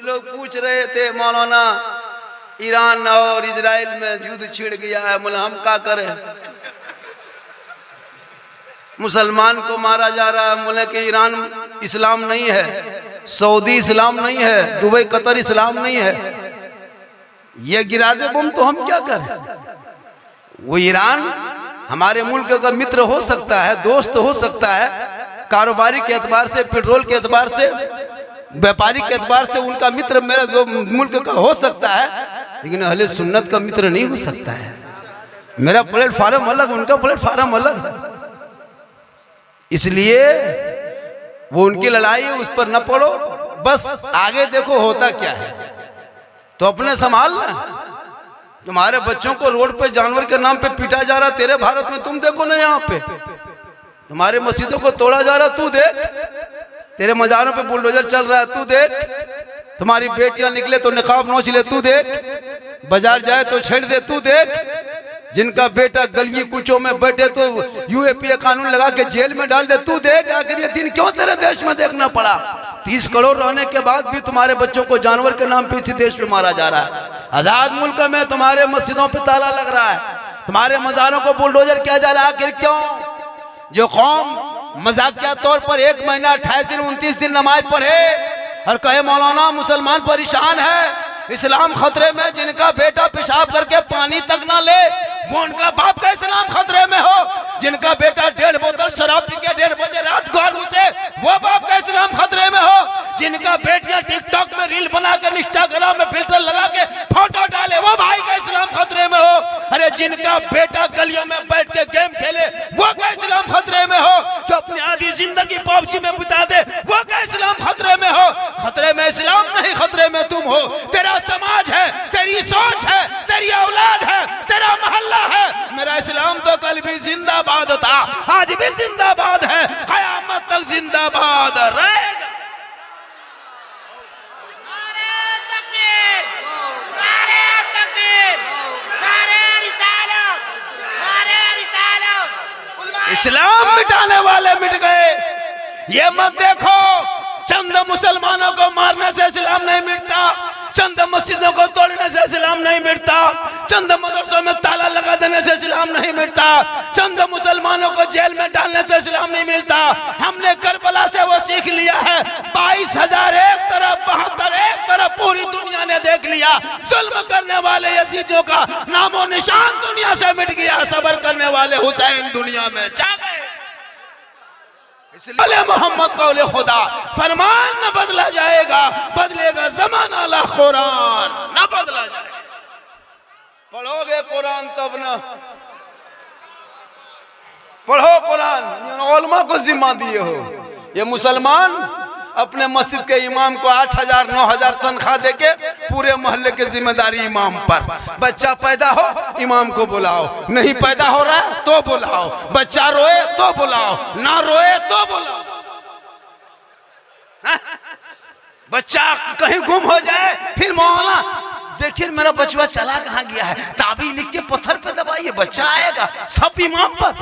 लोग पूछ रहे थे मौलाना ईरान और इजराइल में युद्ध छिड़ गया है, बोले हम क्या करें, मुसलमान को मारा जा रहा है। बोले कि ईरान इस्लाम नहीं है, सऊदी इस्लाम नहीं है, दुबई कतर इस्लाम नहीं है, ये गिरा दे बम तो हम क्या करें। वो ईरान हमारे मुल्क का मित्र हो सकता है, दोस्त हो सकता है, कारोबारी के एतबार से, पेट्रोल के एतबार से, व्यापारी के एतबार से उनका मित्र मेरे मुल्क का हो सकता है, लेकिन अहले सुन्नत का मित्र नहीं हो सकता है। मेरा प्लेटफार्म अलग, उनका प्लेटफार्म अलग। इसलिए वो उनकी लड़ाई है, उस पर न पड़ो, बस आगे देखो होता क्या है। तो अपने संभालना। तुम्हारे बच्चों को रोड पे जानवर के नाम पे पीटा जा रहा, तेरे भारत में तुम देखो ना, यहाँ पे तुम्हारे मस्जिदों को तोड़ा जा रहा, तू देख, तेरे मजारों पे बुलडोजर चल रहा है, तू देख, तुम्हारी बेटियां निकले तो निकाब नोच ले, तू देख, बाजार जाए तो छेड़ दे, तू देख, जिनका बेटा गली कुचों में बैठे तो यूएपीए कानून लगा के जेल में डाल दे, तू देख। आखिर ये दिन क्यों तेरे देश में देखना पड़ा? 30 करोड़ रहने के बाद भी तुम्हारे बच्चों को जानवर के नाम पे इसी देश में मारा जा रहा है। आजाद मुल्क में तुम्हारे मस्जिदों पे ताला लग रहा है, तुम्हारे मजारों को बुलडोजर किया जा रहा है। आखिर क्यों? जो कौम मजाकिया तौर पर 1 महीना 28 दिन 29 दिन नमाज पढ़े और कहे मौलाना मुसलमान परेशान है, इस्लाम खतरे में, जिनका बेटा पेशाब करके पानी तक ना ले वो उनका बाप का इस्लाम खतरे में हो, जिनका बेटा 1.5 बोतल शराब पी के 1.5 बजे रात को घुसे वो बाप का इस्लाम खतरे में हो, जिनका बेटियां टिकटॉक में रील बना कर इंस्टाग्राम में फिल्टर लगा के फोटो डाले वो भाई का इस्लाम खतरे में हो। अरे जिनका बेटा गलियों में बैठ के गेम खेले वो का इस्लाम खतरे में हो, जो अपनी आधी जिंदगी पबजी में बिता दे वो का इस्लाम खतरे में हो। खतरे में इस्लाम नहीं, खतरे में तुम हो। तेरा समाज है, तेरी सोच है, तेरी औलाद है, तेरा मोहल्ला है। मेरा इस्लाम तो कल भी जिंदाबाद था, आज भी जिंदाबाद है, कयामत तक जिंदाबाद रहेगा। इस्लाम मिटाने वाले मिट गए। ये मत देखो चंद मुसलमानों को मारने से इस्लाम नहीं मिटता, चंद मस्जिदों को तोड़ने से इस्लाम नहीं मिटता, चंद मदरसों में ताला लगा देने से इस्लाम नहीं मिटता, चंद मुसलमानों को जेल में डालने से इस्लाम नहीं मिलता। हमने करबला से वो सीख लिया है। 22,000 एक तरफ, 72 एक तरफ, पूरी दुनिया ने देख लिया। जुल्म करने वाले यजीदियों का नामो निशान दुनिया से मिट गया। सब्र करने वाले हुसैन दुनिया में छा गए। इसलिए मोहम्मद कौले खुदा, फरमान न बदला जाएगा, बदलेगा जमाना ला कुरान, न बदला जाएगा। पढ़ोगे कुरान तब ना, पढ़ो कुरान। उलमा को जिम्मा दिए हो। ये मुसलमान अपने मस्जिद के इमाम को 8,000 9,000 तनख्वाह देके पूरे मोहल्ले की जिम्मेदारी इमाम पर। बच्चा पैदा हो इमाम को बुलाओ, नहीं पैदा हो रहा है तो बुलाओ, बच्चा रोए तो बुलाओ, ना रोए तो बुलाओ। बच्चा कहीं गुम हो जाए फिर मौलाना देखिए मेरा बचवा चला कहाँ गया है, ताबीज लिख के पत्थर पे दबाइए, बच्चा आएगा। सब इमाम पर।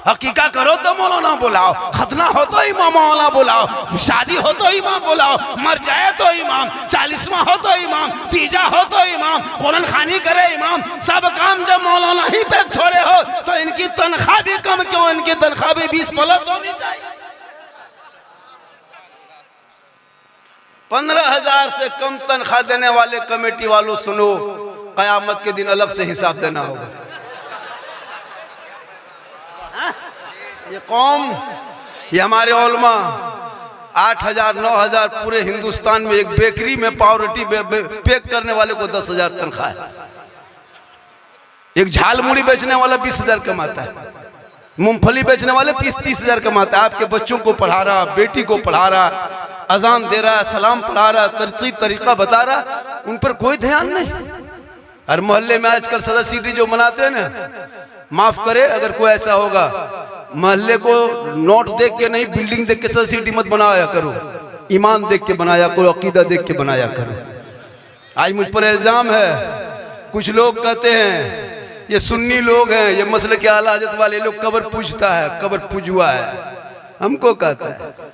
हकीका करो तो मौलाना बुलाओ, खतना हो तो इमाम मौलाना बुलाओ, शादी हो तो इमाम बुलाओ, मर जाए तो इमाम, 40वां हो तो इमाम, तीजा हो तो इमाम, कुरान खानी करे इमाम। सब काम जब मौलाना ही पे छोड़े हो तो इनकी तनख्वाह भी कम क्यों? इनकी तनख्वाह भी 20+ होनी चाहिए। 15,000 से कम तनख्वाह देने वाले कमेटी वालों सुनो, कयामत के दिन अलग से हिसाब देना होगा। ये कौम, ये हमारे उलमा 8,000 9,000 पूरे हिंदुस्तान में एक बेकरी में पाव रोटी पैक करने वाले को 10,000 तनख्वाह है। एक झाल मुड़ी बेचने वाला 20,000 कमाता है, मूंगफली बेचने वाले 30,000 कमाता है। आपके बच्चों को पढ़ा रहा, बेटी को पढ़ा रहा, अजान दे रहा, सलाम पढ़ा रहा, तरतीब तरीका बता रहा, उन पर कोई ध्यान नहीं। हर मोहल्ले में आजकल सदस्यता जो मनाते हैं ना, माफ करे अगर कोई ऐसा होगा, मोहल्ले को नोट देख के नहीं, बिल्डिंग देख के सदस्यता मत बनाया करो, ईमान देख के बनाया करो, अकीदा देख के बनाया करो। आज मुझ पर इल्जाम है, कुछ लोग कहते हैं ये सुन्नी लोग हैं, ये मसले के आला हज़रत वाले लोग कब्र पूजता है, कब्र पूजुआ है। हमको कहता है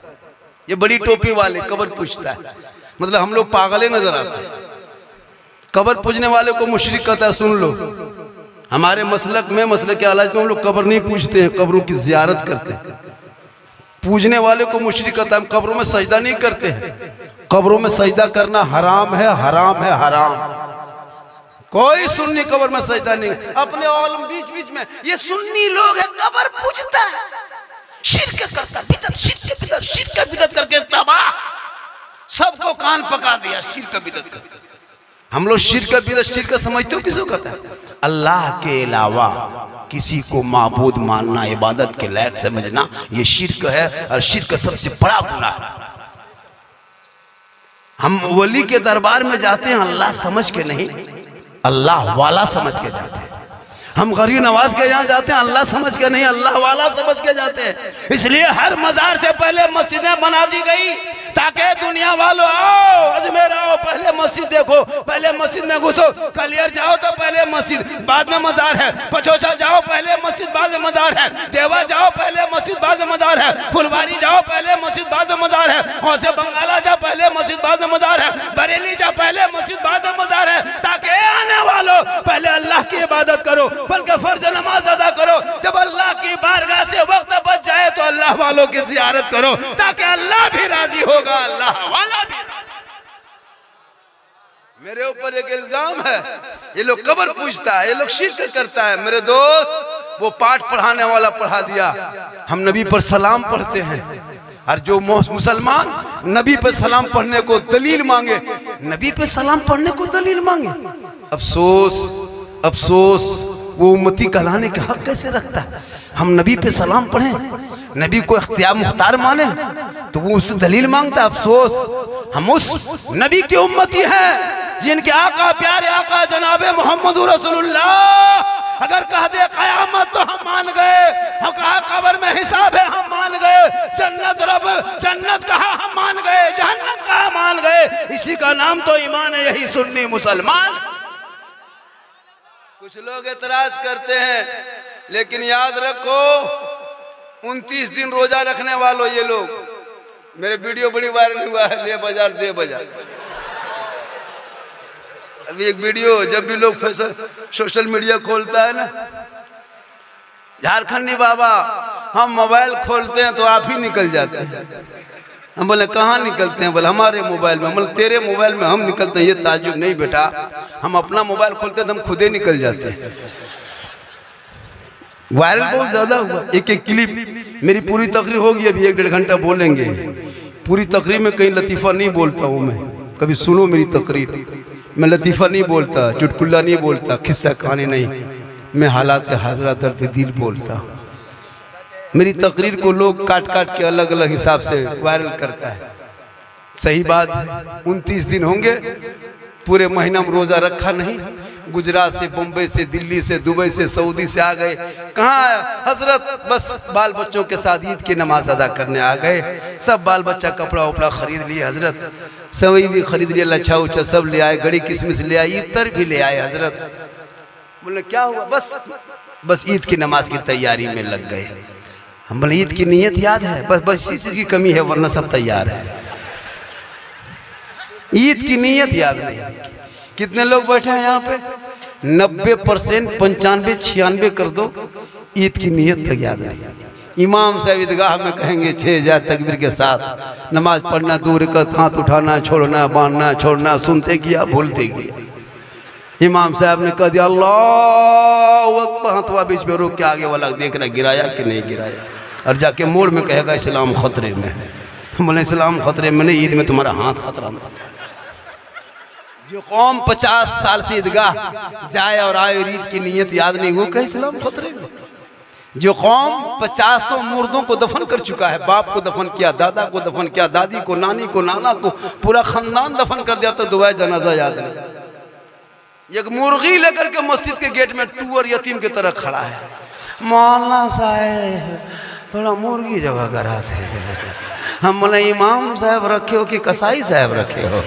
ये बड़ी टोपी वाले कब्र पूछता है। मतलब हम लोग पागले नजर आते हैं। कब्र पूजने वाले को मुशरिक कहता है। सुन लो, हमारे मसलक में, मसलक के आलाज में हम लोग कब्र नहीं पूजते हैं, कब्रों की जियारत करते हैं। पूजने वाले को मुशरिक कहता है। हम कब्रों में सजदा नहीं करते हैं, कब्रों में सजदा करना हराम है, हराम है, हराम। कोई सुन्नी कब्र में सजदा नहीं। अपने औलम बीच बीच में ये सुन्नी लोग है, कब्र पूजता है, शिर्क करता, बिदत, शिर्क बिदत, शिर्क बिदत करके तबाह, सबको कान पका दिया शिर्क बिदत करके। हम लोग शिर्क बिदत, शिर्क समझते हो किसको कहता है? अल्लाह के अलावा किसी को माबूद मानना, इबादत के लायक समझना, ये शिर्क है। और शिर्क सबसे बड़ा गुनाह है। हम वली के दरबार में जाते हैं अल्लाह समझ के नहीं, अल्लाह वाला समझ के जाते हैं। हम गरीब नवाज के यहाँ जाते हैं अल्लाह समझ के नहीं, अल्लाह वाला समझ के जाते हैं। इसलिए हर मजार से पहले मस्जिदें बना दी गई ताकि दुनिया वालों आओ, अजमेर आओ, पहले मस्जिद देखो, पहले मस्जिद में घुसो। कलियर जाओ तो पहले मस्जिद, बाद में मजार है। पचोसा जाओ पहले मस्जिद, बाद में मजार है। देवा जाओ पहले मस्जिद, बाद में मजार है। फुलवारी जाओ पहले मस्जिद, बाद में मजार है। औसे बंगाला जाओ पहले मस्जिद, बाद में मजार है। बरेली जाओ पहले मस्जिद, बाद में मजार है। ताकि आने वालों पहले अल्लाह की इबादत करो, बल्कि फर्ज नमाज अदा करो। जब अल्लाह की बारगाह से वक्त बच जाए तो अल्लाह वालों की जियारत करो, ताकि अल्लाह भी राजी होगा, अल्लाह वाला भी। मेरे ऊपर एक इल्जाम है, ये लोग कब्र पूजता है, ये लोग शिर्क करता है। मेरे दोस्त, वो पाठ पढ़ाने वाला पढ़ा दिया, हम नबी पर सलाम पढ़ते हैं। और जो मुसलमान नबी पर सलाम पढ़ने को दलील मांगे, नबी पे सलाम पढ़ने को दलील मांगे, अफसोस, अफसोस, वो उम्मती कहलाने का हक कैसे रखता है? हम नबी पे सलाम पढ़ें, नबी को इख्तियार मुख्तार माने, तो वो उससे दलील मांगता है। अफसोस, हम उस नबी की उम्मती हैं जिनके आका, प्यारे आका जनाबे मोहम्मद रसूलुल्लाह अगर कह दे कयामत तो हम मान गए, हम कहा कब्र में हिसाब है हम मान गए, जन्नत रब जन्नत कहा हम मान गए, जहन्नम कहा मान गए। इसी का नाम तो ईमान है, यही सुन्नी मुसलमान। कुछ लोग एतराज करते हैं, लेकिन याद रखो 29 दिन रोजा रखने वालों ये लोग, मेरे वीडियो बड़ी वायरल हुआ है, ले बाजार दे बाजार। अभी एक वीडियो, जब भी लोग सोशल मीडिया खोलता है ना, झारखंडी बाबा हम मोबाइल खोलते हैं तो आप ही निकल जाते हैं। हम बोले कहाँ निकलते हैं? बोले हमारे मोबाइल में। बोले तेरे मोबाइल में हम निकलते हैं? ये ताजुब नहीं बेटा, हम अपना मोबाइल खोलते हैं तो हम खुद ही निकल जाते हैं। वायरल बहुत ज्यादा हुआ, एक एक क्लिप। मेरी पूरी तकरीर होगी, अभी 1-1.5 घंटा बोलेंगे। पूरी तकरीर में कहीं लतीफ़ा नहीं बोलता हूँ मैं, कभी सुनो मेरी तकरीर। मैं लतीफ़ा नहीं बोलता, चुटकुल्ला नहीं बोलता, किस्सा कहानी नहीं, मैं हालात हाज़रा दर्द दिल बोलता हूँ। मेरी तकरीर को लोग काट काट के अलग अलग हिसाब से वायरल करता है। सही बात है, 29 दिन होंगे, पूरे महीना में रोज़ा रखा नहीं। गुजरात से, बम्बई से, दिल्ली से, दुबई से, सऊदी से आ गए। कहाँ आया हजरत? बस बाल बच्चों के साथ ईद की नमाज अदा करने आ गए। सब बाल बच्चा कपड़ा उपड़ा खरीद लिए हजरत, सवई भी खरीद लिया, लच्छा उच्छा सब ले आए, गड़ी किसमिस ले आए, इतर भी ले आए हजरत। बोले क्या हुआ? बस ईद की नमाज की तैयारी में लग गए। हम बोले ईद की नीयत याद है? बस इसी चीज़ की कमी है, वरना सब तैयार है। ईद की नीयत याद नहीं। कितने लोग बैठे हैं यहाँ पे? 90%, 95, 96 कर दो, ईद की नीयत तक याद नहीं। इमाम साहब ईदगाह में कहेंगे 6000 तकबीर के साथ नमाज पढ़ना, 2 रकात हाथ उठाना, छोड़ना, बांधना, छोड़ना, सुनते किया, भूलते किया। इमाम साहब ने कह दिया अल्लाह अकबर, हाथवा बीच में रोक के आगे वाला देख रहा गिराया कि नहीं गिराया, और जाके मोड़ में कहेगा इस्लाम खतरे में। बोले इस्लाम खतरे में नहीं, ईद में तुम्हारा हाथ खतरा में। जो कौम 50 साल से ईदगाह जाए और आए और ईद की नीयत याद नहीं, वो कहे इस्लाम खतरे में। जो कौम 50 मुर्दों को दफन कर चुका है, बाप को दफन किया, दादा को दफन किया, दादी को, नानी को, नाना को, पूरा खानदान दफन कर दिया, अब तक दुआए जनाजा याद नहीं। एक मुर्गी लेकर के मस्जिद के गेट में टूअर यतीम की तरह खड़ा है। मौलाना साहब थोड़ा मुर्गी जगह करा थे। हम बोले इमाम साहब रखे हो कि कसाई साहब रखे हो?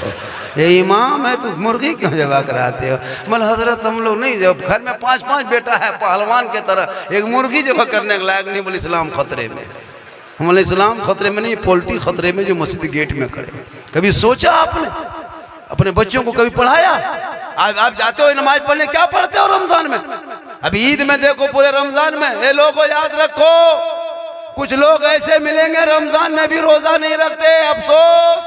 ये इमाम है तो मुर्गी क्यों जबा कराते हो? बोले हजरत हम लोग नहीं, जब घर में 5-5 बेटा है पहलवान के तरह, एक मुर्गी जबा करने के लायक नहीं। बोले इस्लाम खतरे में। हम बोले इस्लाम खतरे में नहीं, पोल्ट्री खतरे में जो मस्जिद गेट में खड़े। कभी सोचा आपने? अपने बच्चों को कभी पढ़ाया? आप जाते हो नमाज पढ़ने, क्या पढ़ते हो रमजान में? अभी ईद में देखो, पूरे रमजान में ये लोगों याद रखो, कुछ लोग ऐसे मिलेंगे रमजान में भी रोजा नहीं रखते। अफसोस,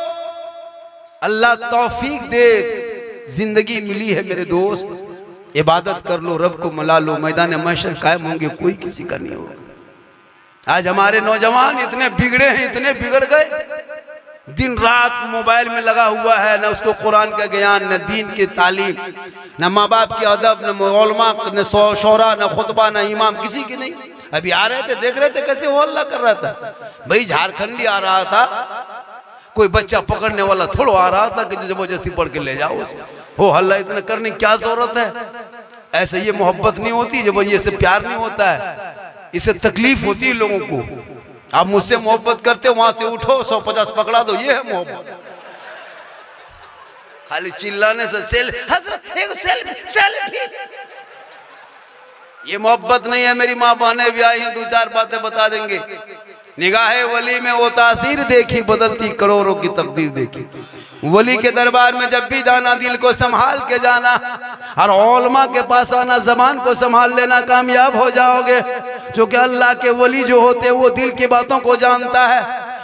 अल्लाह तौफीक दे, जिंदगी मिली है मेरे दोस्त, इबादत कर लो, रब को मना लो, मैदान महशर कायम होंगे, कोई किसी का नहीं होगा। आज हमारे नौजवान इतने बिगड़े हैं, इतने बिगड़ गए, दिन रात मोबाइल में लगा हुआ है, न उसको कुरान का ज्ञान, न दीन की तालीम, न माँ बाप की अदब, न उलमा, न शौरा, न खुतबा, न इमाम, किसी की नहीं। अभी आ रहे थे, देख रहे थे कैसे वो हल्ला कर रहा था। भाई झारखंडी आ रहा था, कोई बच्चा पकड़ने वाला थोड़ा आ रहा था कि जबरदस्ती पढ़ के ले जाओ उसको। हो हल्ला इतना करने की क्या जरूरत है? ऐसे ये मोहब्बत नहीं होती, जब ये से प्यार नहीं होता है, इससे तकलीफ होती है लोगों को। आप मुझसे मोहब्बत करते हो, वहां से उठो 150 पकड़ा दो, ये है मोहब्बत। खाली चिल्लाने से हजरत एक सेल्फी, ये मोहब्बत नहीं है। मेरी माँ बहनें भी आई हैं, 2-4 बातें बता देंगे। निगाहे वली में वो तासीर देखी, बदलती करोड़ों की तकदीर देखी। वली के दरबार में जब भी जाना, दिल को संभाल के जाना, और उलमा के पास आना, जबान को संभाल लेना, कामयाब हो जाओगे। क्योंकि अल्लाह के वली जो होते हैं वो दिल की बातों को जानता है।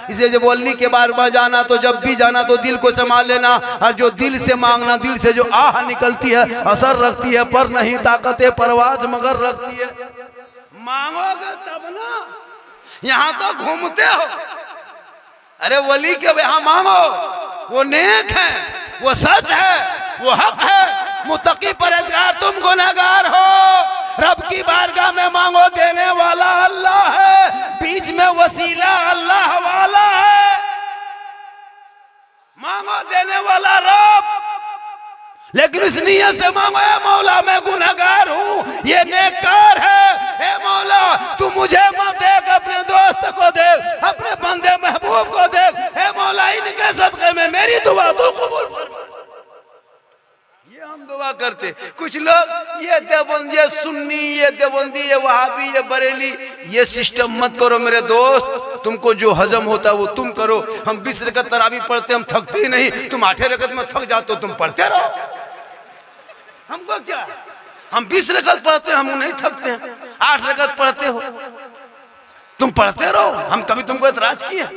इसे जब वली के बार बार जाना, तो जब भी जाना तो दिल को संभाल लेना, और जो दिल से मांगना, दिल से जो आह निकलती है, असर रखती है, पर नहीं ताकत परवाज मगर रखती है। मांगोगे तब ना, यहाँ तो घूमते हो। अरे वली के यहाँ मांगो, वो नेक है, वो सच है, वो हक है, मुत्तकी परहेजगार, तुम गुनहगार हो। रब की बारगाह में मांगो, देने वाला अल्लाह है, बीच में वसीला अल्लाह वाला है। मांगो, देने वाला रब, लेकिन इस नियत से मांगो, ए मौला मैं गुनहगार हूँ, ये नेककार है, ए मौला तू मुझे मत देख, अपने दोस्त को देख, अपने बंदे महबूब को देख, ए मौला इनके सदक़े में मेरी दुआ तू कबूल फरमा। ये हम दुआ करते। कुछ लोग ये देवबंदी, ये सुन्नी, ये देवबंदी, ये वहाबी, ये बरेली, ये सिस्टम मत करो मेरे दोस्त। तुमको जो हजम होता है वो तुम करो। हम 20 रकत तरावी पढ़ते, हम थकते ही नहीं। तुम 8 रकत में थक जाते हो, तुम पढ़ते रहो, हमको क्या? हम 20 रकत पढ़ते हैं, हम नहीं थकते हैं। 8 रकत पढ़ते हो, तुम पढ़ते रहो, हम कभी तुमको एतराज किए?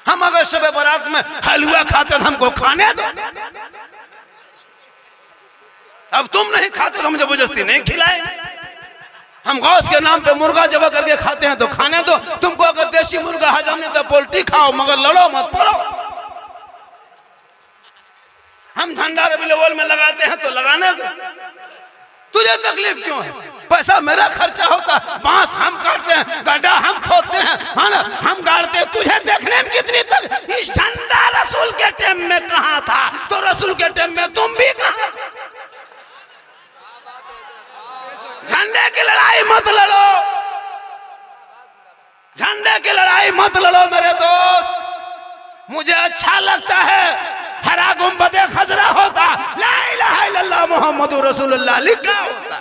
हम अगर शब बारात में हलवा खाते तो हमको खाने दो। अब तुम नहीं खाते तो हम जबरदस्ती नहीं खिलाए। हम गौस के नाम पे मुर्गा जबा करके खाते हैं तो खाने दो। तुमको अगर देसी मुर्गा हजम नहीं तो पोल्ट्री खाओ, मगर लड़ो मत, पड़ो। हम झंडा रबीउल अव्वल में लगाते हैं तो लगाने दो, तुझे तकलीफ क्यों है? पैसा मेरा खर्चा होता, बांस हम काटते हैं, गड्ढा हम खोदते हैं, हाँ ना, हम गाड़ते हैं, तुझे देखने में कितनी तक। इस झंडा रसूल के टाइम में कहाँ था, तो रसूल के टाइम में तुम भी कहाँ? झंडे की लड़ाई मत लड़ो, झंडे की लड़ाई मत लड़ो मेरे दोस्त। मुझे अच्छा लगता है हरा गुंबदे खजरा होता, ला इलाहा इल्लल्लाह मुहम्मदुर रसूलुल्लाह लिखा होता।